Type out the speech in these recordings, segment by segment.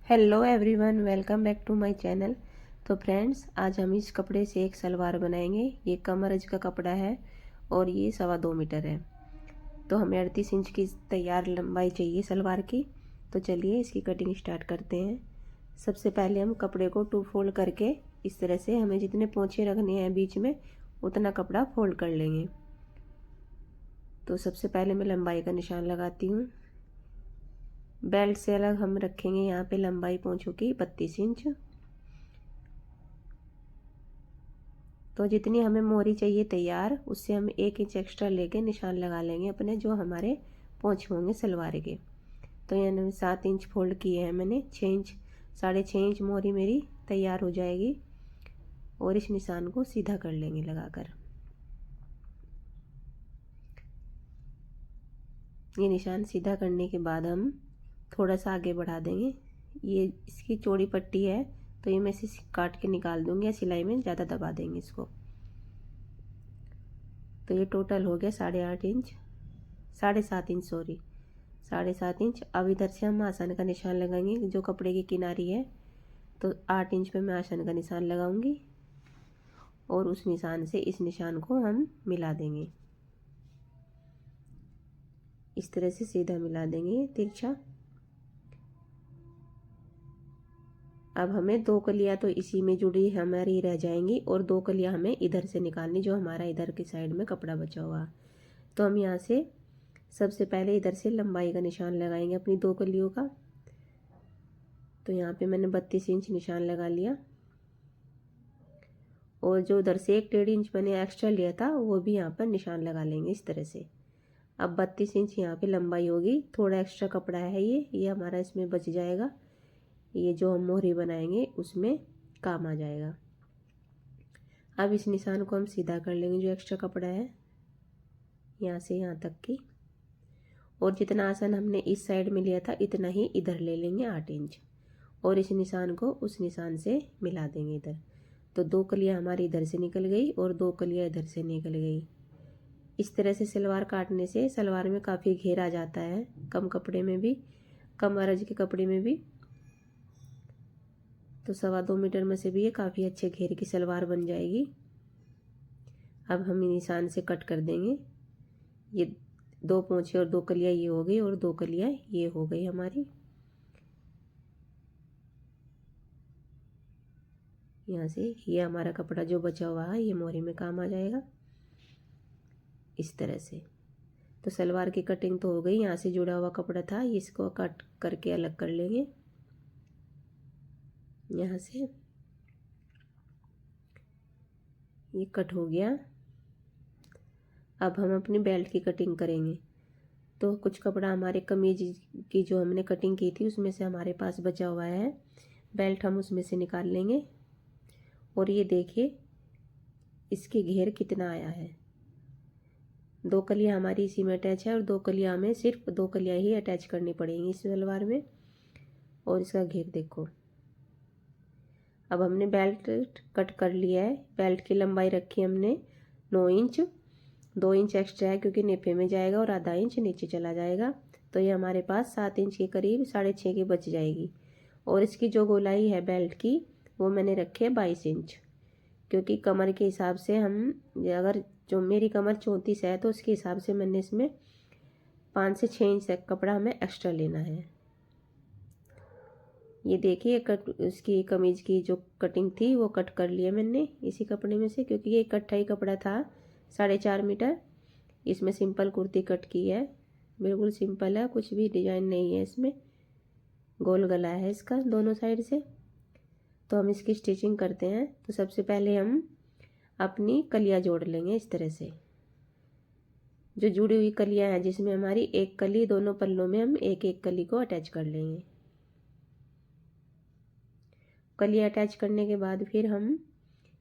Hello everyone, welcome back to my channel. तो friends, आज हम इस कपड़े से एक सलवार बनाएंगे। ये कमरज का कपड़ा है और ये 2.25 मीटर है। तो हमें 38 इंच की तैयार लंबाई चाहिए सलवार की। तो चलिए इसकी कटिंग स्टार्ट करते हैं। सबसे पहले हम कपड़े को 2 फोल्ड करके इस तरह से हमें जितने पोंछे रखने हैं बीच में उतना कपड़ा फोल्ड कर लेंगे। तो सबसे पहले मैं लंबाई का निशान लगाती हूँ। बेल्ट से अलग हम रखेंगे यहाँ पे लंबाई पोंछों की 32 इंच। तो जितनी हमें मोहरी चाहिए तैयार, उससे हम 1 इंच एक्स्ट्रा लेके निशान लगा लेंगे अपने जो हमारे पोंछे होंगे सलवार के। तो यानी 7 इंच फोल्ड किए हैं मैंने। 6 इंच 6.5 इंच मोहरी मेरी तैयार हो जाएगी और इस निशान को सीधा कर लेंगे लगाकर। ये निशान सीधा करने के बाद हम थोड़ा सा आगे बढ़ा देंगे। ये इसकी चौड़ी पट्टी है तो ये मैं इसे काट के निकाल दूंगी या सिलाई में ज़्यादा दबा देंगे इसको। तो ये टोटल हो गया 8.5 इंच, 7.5 इंच, सॉरी 7.5 इंच। अब इधर से हम आसन का निशान लगाएंगे जो कपड़े की किनारी है। तो 8 इंच पे मैं आसन का निशान लगाऊंगी और उस निशान से इस निशान को हम मिला देंगे। इस तरह से सीधा मिला देंगे तिरछा। अब हमें 2 कलियां तो इसी में जुड़ी हमारी रह जाएंगी और 2 कलियां हमें इधर से निकालनी जो हमारा इधर की साइड में कपड़ा बचा हुआ। तो हम यहाँ से सबसे पहले इधर से लंबाई का निशान लगाएंगे अपनी 2 कलियों का। तो यहाँ पे मैंने 32 इंच निशान लगा लिया और जो उधर से 1.5 इंच मैंने एक्स्ट्रा लिया था वो भी यहाँ पर निशान लगा लेंगे इस तरह से। अब 32 इंच यहाँ पे लंबाई होगी। थोड़ा एक्स्ट्रा कपड़ा है ये हमारा इसमें बच जाएगा। ये जो हम मोहरी बनाएंगे उसमें काम आ जाएगा। अब इस निशान को हम सीधा कर लेंगे जो एक्स्ट्रा कपड़ा है यहाँ से यहाँ तक की। और जितना आसन हमने इस साइड में लिया था इतना ही इधर ले लेंगे 8 इंच और इस निशान को उस निशान से मिला देंगे इधर। तो 2 कलियां हमारी इधर से निकल गई और 2 कलियां इधर से निकल गई। इस तरह से सलवार काटने से सलवार में काफ़ी घेर आ जाता है, कम कपड़े में भी, कम अरज के कपड़े में भी। तो 2.25 मीटर में से भी ये काफ़ी अच्छे घेर की सलवार बन जाएगी। अब हम निशान से कट कर देंगे। ये 2 पोंछे और 2 कलियां ये हो गई और 2 कलियां ये हो गई हमारी। यहाँ से ये हमारा कपड़ा जो बचा हुआ है ये मोहरी में काम आ जाएगा इस तरह से। तो सलवार की कटिंग तो हो गई। यहाँ से जुड़ा हुआ कपड़ा था इसको कट करके अलग कर लेंगे। यहाँ से ये कट हो गया। अब हम अपनी बेल्ट की कटिंग करेंगे। तो कुछ कपड़ा हमारे कमीज की जो हमने कटिंग की थी उसमें से हमारे पास बचा हुआ है। बेल्ट हम उसमें से निकाल लेंगे और ये देखिए इसके घेर कितना आया है। 2 कलियां हमारी इसी में अटैच है और 2 कलियां हमें सिर्फ 2 कलियां ही अटैच करनी पड़ेंगी इस सलवार में। और इसका घेर देखो। अब हमने बेल्ट कट कर लिया है। बेल्ट की लंबाई रखी हमने 9 इंच। 2 इंच एक्स्ट्रा है क्योंकि नेफे में जाएगा और आधा इंच नीचे चला जाएगा। तो ये हमारे पास 7 इंच के करीब 6.5 की बच जाएगी। और इसकी जो गोलाई है बेल्ट की वो मैंने रखी है 22 इंच, क्योंकि कमर के हिसाब से हम, अगर जो मेरी कमर 34 है तो उसके हिसाब से मैंने इसमें 5 से 6 इंच तक कपड़ा हमें एक्स्ट्रा लेना है। ये देखिए उसकी कमीज की जो कटिंग थी वो कट कर लिया मैंने इसी कपड़े में से, क्योंकि ये इकट्ठा ही कपड़ा था 4.5 मीटर। इसमें सिंपल कुर्ती कट की है, बिल्कुल सिंपल है, कुछ भी डिजाइन नहीं है इसमें। गोल गला है इसका दोनों साइड से। तो हम इसकी स्टिचिंग करते हैं। तो सबसे पहले हम अपनी कलियां जोड़ लेंगे इस तरह से। जो जुड़ी हुई कलियां हैं जिसमें हमारी एक कली, दोनों पल्लों में हम एक एक कली को अटैच कर लेंगे। कलियां अटैच करने के बाद फिर हम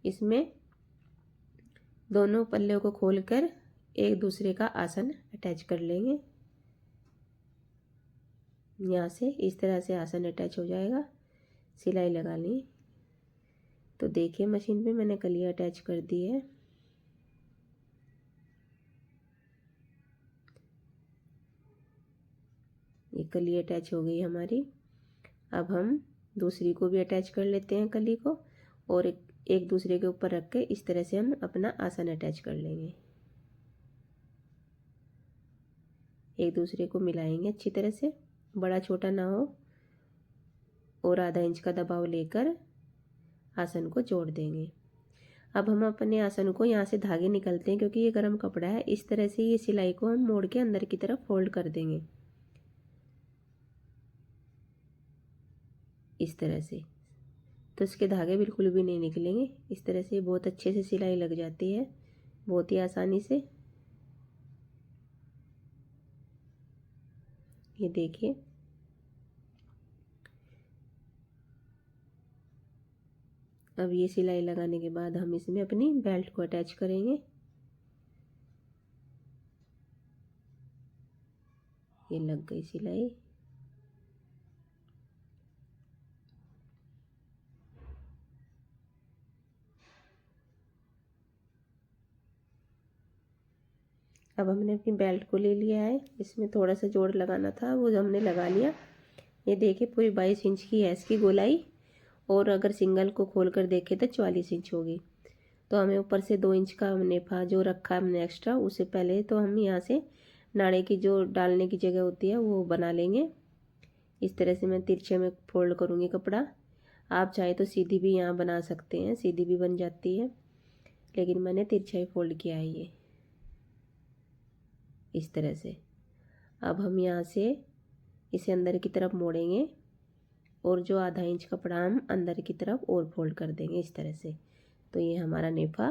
इसमें दोनों पल्लों को खोलकर एक दूसरे का आसन अटैच कर लेंगे। यहाँ से इस तरह से आसन अटैच हो जाएगा। सिलाई लगा ली। तो देखिए मशीन पे मैंने कलियां अटैच कर दी है। ये कली अटैच हो गई हमारी। अब हम दूसरी को भी अटैच कर लेते हैं कली को, और एक दूसरे के ऊपर रख के इस तरह से हम अपना आसन अटैच कर लेंगे। एक दूसरे को मिलाएंगे अच्छी तरह से, बड़ा छोटा ना हो, और आधा इंच का दबाव लेकर आसन को जोड़ देंगे। अब हम अपने आसन को यहाँ से धागे निकलते हैं क्योंकि ये गर्म कपड़ा है। इस तरह से ये सिलाई को हम मोड़ के अंदर की तरफ फोल्ड कर देंगे, इस तरह से, तो इसके धागे बिल्कुल भी नहीं निकलेंगे। इस तरह से बहुत अच्छे से सिलाई लग जाती है, बहुत ही आसानी से। ये देखिए, अब ये सिलाई लगाने के बाद हम इसमें अपनी बेल्ट को अटैच करेंगे। ये लग गई सिलाई। अब हमने अपनी बेल्ट को ले लिया है, इसमें थोड़ा सा जोड़ लगाना था, वो हमने लगा लिया। ये देखिए पूरी 22 इंच की है इसकी गोलाई, और अगर सिंगल को खोल कर देखें तो 44 इंच होगी। तो हमें ऊपर से 2 इंच का नेफा जो रखा हमने एक्स्ट्रा, उससे पहले तो हम यहाँ से नाड़े की जो डालने की जगह होती है वो बना लेंगे। इस तरह से मैं तिरछे में फोल्ड करूँगी कपड़ा। आप चाहे तो सीधी भी यहाँ बना सकते हैं, सीधी भी बन जाती है, लेकिन मैंने तिरछा ही फोल्ड किया है ये, इस तरह से। अब हम यहाँ से इसे अंदर की तरफ मोड़ेंगे, और जो आधा इंच कपड़ा हम अंदर की तरफ और फोल्ड कर देंगे इस तरह से। तो ये हमारा नेफा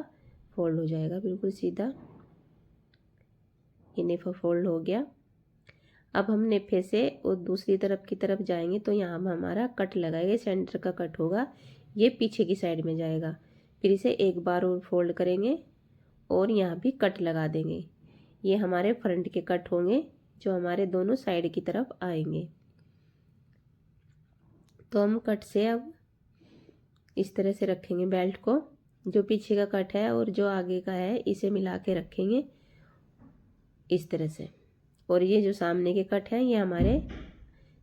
फोल्ड हो जाएगा बिल्कुल सीधा। ये नेफा फोल्ड हो गया। अब हम नेफे से और दूसरी तरफ की तरफ जाएंगे, तो यहाँ हम हमारा कट लगाएंगे, सेंटर का कट होगा, ये पीछे की साइड में जाएगा। फिर इसे एक बार और फोल्ड करेंगे और यहाँ भी कट लगा देंगे। ये हमारे फ्रंट के कट होंगे जो हमारे दोनों साइड की तरफ आएंगे। तो हम कट से अब इस तरह से रखेंगे बेल्ट को, जो पीछे का कट है और जो आगे का है इसे मिला के रखेंगे इस तरह से। और ये जो सामने के कट हैं ये हमारे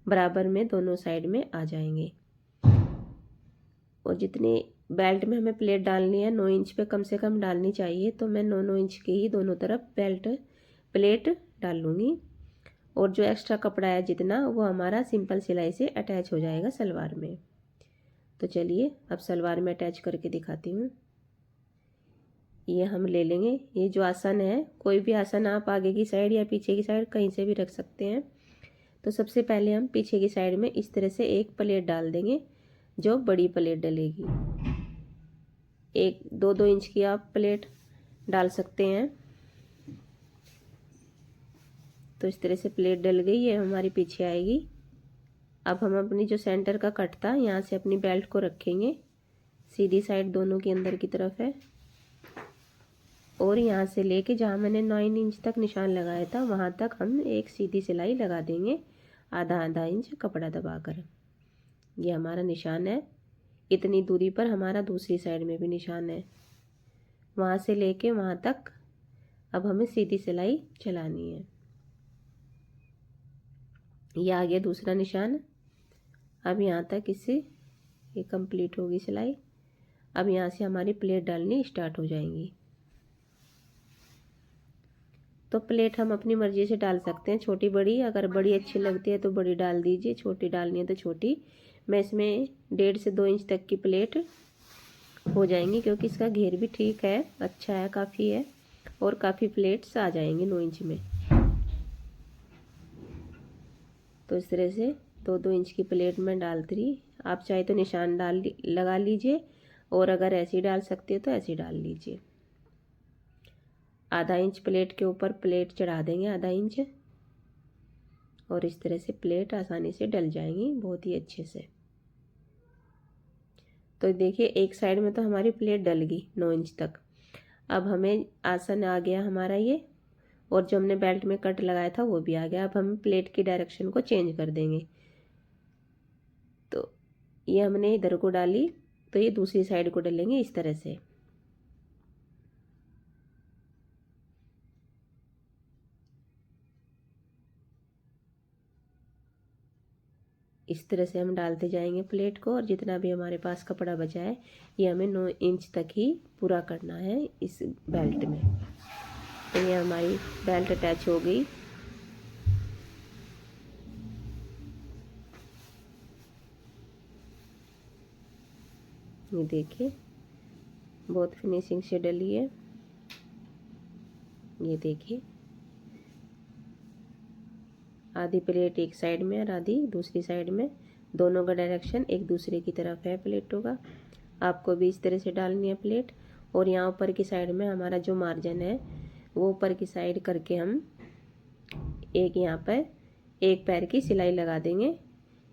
बराबर में दोनों साइड में आ जाएंगे। और जितनी बेल्ट में हमें प्लेट डालनी है 9 इंच पे कम से कम डालनी चाहिए, तो मैं 9-9 इंच की ही दोनों तरफ बेल्ट प्लेट डाल लूँगी। और जो एक्स्ट्रा कपड़ा है जितना, वो हमारा सिंपल सिलाई से अटैच हो जाएगा सलवार में। तो चलिए अब सलवार में अटैच करके दिखाती हूँ। ये हम ले लेंगे, ये जो आसन है, कोई भी आसन आप आगे की साइड या पीछे की साइड कहीं से भी रख सकते हैं। तो सबसे पहले हम पीछे की साइड में इस तरह से एक प्लेट डाल देंगे, जो बड़ी प्लेट डलेगी। 1-2 इंच की आप प्लेट डाल सकते हैं। तो इस तरह से प्लेट डल गई, ये हमारी पीछे आएगी। अब हम अपनी जो सेंटर का कट था यहाँ से अपनी बेल्ट को रखेंगे, सीधी साइड दोनों के अंदर की तरफ है, और यहाँ से लेके जहाँ मैंने 9 इंच तक निशान लगाया था वहाँ तक हम एक सीधी सिलाई लगा देंगे, आधा इंच कपड़ा दबाकर। ये हमारा निशान है। इतनी दूरी पर हमारा दूसरी साइड में भी निशान है, वहाँ से लेके वहाँ तक अब हमें सीधी सिलाई चलानी है। ये आ गया दूसरा निशान। अब यहाँ तक इससे ये कंप्लीट होगी सिलाई। अब यहाँ से हमारी प्लेट डालनी स्टार्ट हो जाएंगी। तो प्लेट हम अपनी मर्ज़ी से डाल सकते हैं, छोटी बड़ी, अगर बड़ी अच्छी लगती है तो बड़ी डाल दीजिए, छोटी डालनी है तो छोटी। मैं इसमें 1.5 से 2 इंच तक की प्लेट हो जाएंगी, क्योंकि इसका घेर भी ठीक है, अच्छा है, काफ़ी है, और काफ़ी प्लेट्स आ जाएंगी 9 इंच में। तो इस तरह से 2-2 इंच की प्लेट में डालती रही। आप चाहे तो निशान लगा लीजिए, और अगर ऐसे ही डाल सकते हो तो ऐसे ही डाल लीजिए। आधा इंच प्लेट के ऊपर प्लेट चढ़ा देंगे, आधा इंच, और इस तरह से प्लेट आसानी से डल जाएंगी बहुत ही अच्छे से। तो देखिए एक साइड में तो हमारी प्लेट डल गई 9 इंच तक। अब हमें आसन आ गया हमारा ये, और जो हमने बेल्ट में कट लगाया था वो भी आ गया। अब हम प्लेट की डायरेक्शन को चेंज कर देंगे। तो ये हमने इधर को डाली, तो ये दूसरी साइड को डालेंगे इस तरह से। इस तरह से हम डालते जाएंगे प्लेट को, और जितना भी हमारे पास कपड़ा बचा है ये हमें 9 इंच तक ही पूरा करना है इस बेल्ट में। तो ये हमारी बेल्ट अटैच हो गई। ये देखिए बहुत फिनिशिंग से डली है। ये देखिए आधी प्लेट एक साइड में और आधी दूसरी साइड में, दोनों का डायरेक्शन एक दूसरे की तरफ है प्लेटों का। आपको भी इस तरह से डालनी है प्लेट। और यहाँ ऊपर की साइड में हमारा जो मार्जिन है वो ऊपर की साइड करके हम एक यहाँ पर एक पैर की सिलाई लगा देंगे,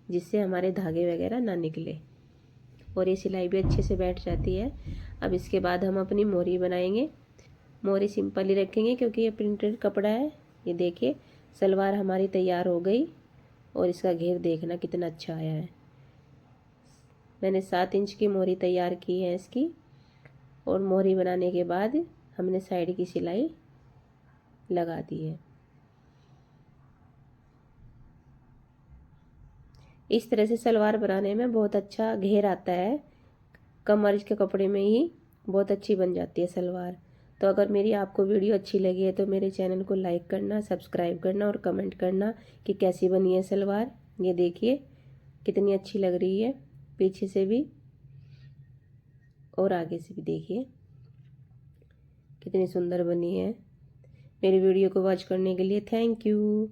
जिससे हमारे धागे वगैरह ना निकले और ये सिलाई भी अच्छे से बैठ जाती है। अब इसके बाद हम अपनी मोरी बनाएंगे। मोरी सिंपल ही रखेंगे क्योंकि ये प्रिंटेड कपड़ा है। ये देखिए सलवार हमारी तैयार हो गई और इसका घेर देखना कितना अच्छा आया है। मैंने 7 इंच की मोरी तैयार की है इसकी। और मोरी बनाने के बाद हमने साइड की सिलाई लगा दी है। इस तरह से सलवार बनाने में बहुत अच्छा घेर आता है। कम अर्ज के कपड़े में ही बहुत अच्छी बन जाती है सलवार। तो अगर मेरी आपको वीडियो अच्छी लगी है तो मेरे चैनल को लाइक करना, सब्सक्राइब करना और कमेंट करना कि कैसी बनी है सलवार। ये देखिए कितनी अच्छी लग रही है, पीछे से भी और आगे से भी देखिए कितनी सुंदर बनी है। मेरी वीडियो को वॉच करने के लिए थैंक यू।